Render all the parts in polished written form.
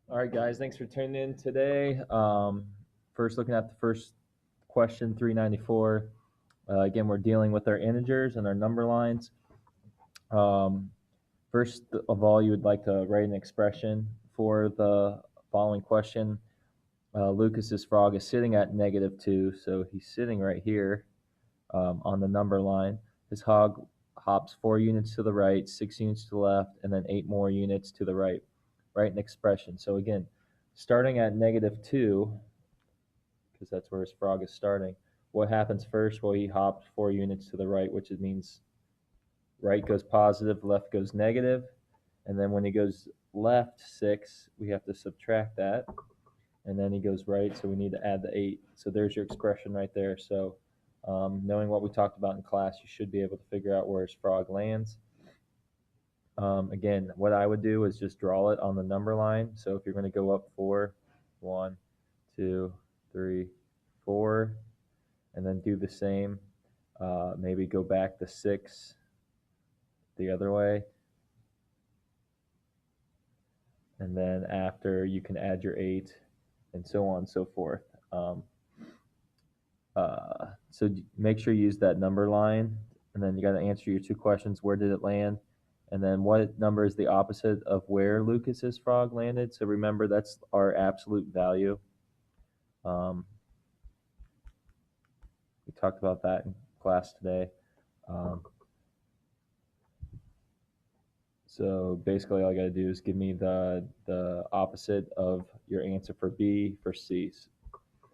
All right, guys, thanks for tuning in today. First, looking at the first question, 394. Again, we're dealing with our integers and our number lines. First of all, you would like to write an expression for the following question. Lucas's frog is sitting at -2, so he's sitting right here on the number line. His hog hops 4 units to the right, 6 units to the left, and then 8 more units to the right. Write an expression. So again, starting at -2, because that's where his frog is starting, what happens first? Well, he hops 4 units to the right, which means right goes positive, left goes negative. And then when he goes left 6, we have to subtract that. And then he goes right, so we need to add the 8. So there's your expression right there. So knowing what we talked about in class, you should be able to figure out where his frog lands. Again, what I would do is just draw it on the number line. So if you're going to go up 4, 1, 2, 3, 4, and then do the same. Maybe go back to 6 the other way. And then after, you can add your 8 and so on and so forth. So make sure you use that number line, and then you got to answer your 2 questions. Where did it land? And then what number is the opposite of where Lucas's frog landed? So remember, that's our absolute value. We talked about that in class today. So basically, all you got to do is give me the opposite of your answer for B for C.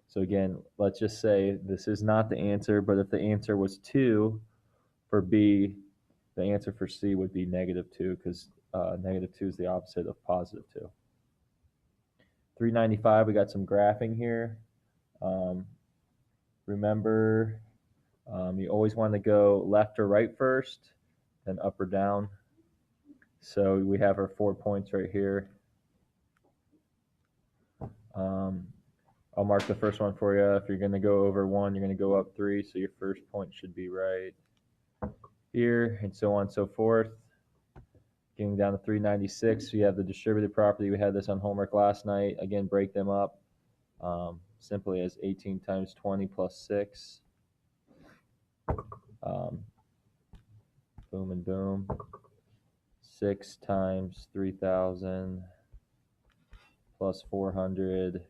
So again, let's just say this is not the answer, but if the answer was 2 for B, the answer for C would be -2, because -2 is the opposite of +2. 395, we got some graphing here. Remember, you always want to go left or right first, then up or down. So we have our 4 points right here. I'll mark the first one for you. If you're going to go over 1, you're going to go up 3, so your first point should be right here, and so on and so forth. Getting down to 396, we have the distributive property. We had this on homework last night. Again, break them up simply as 18 times 20 plus 6. Boom and boom. 6 times 3,000 plus 400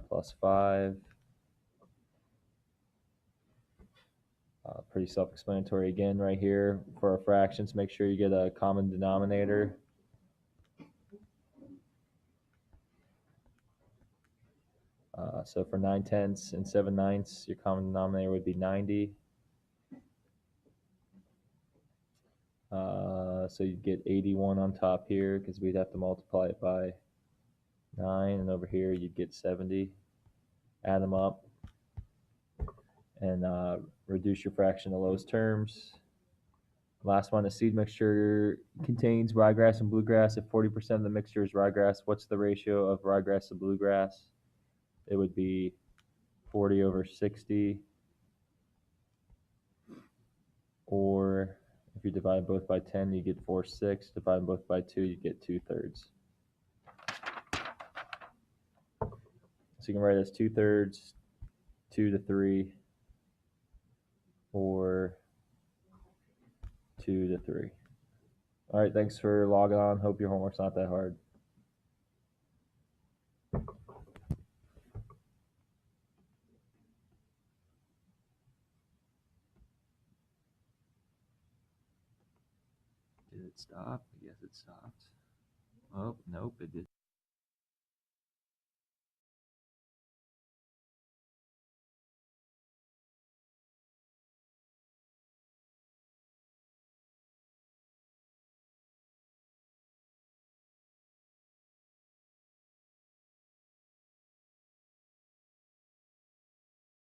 plus 5. Pretty self-explanatory again right here. For our fractions, make sure you get a common denominator. So for 9/10 and 7/9, your common denominator would be 90. So you'd get 81 on top here, because we'd have to multiply it by 9, and over here you'd get 70. Add them up and reduce your fraction to lowest terms. Last one, a seed mixture contains ryegrass and bluegrass. If 40% of the mixture is ryegrass, what's the ratio of ryegrass to bluegrass? It would be 40/60. Or if you divide both by 10, you get 4/6. Divide both by 2, you get 2/3. So you can write it as 2/3, 2 to 3, or 2 to 3. All right, thanks for logging on. Hope your homework's not that hard. Did it stop? I guess it stopped. Oh, nope, it did.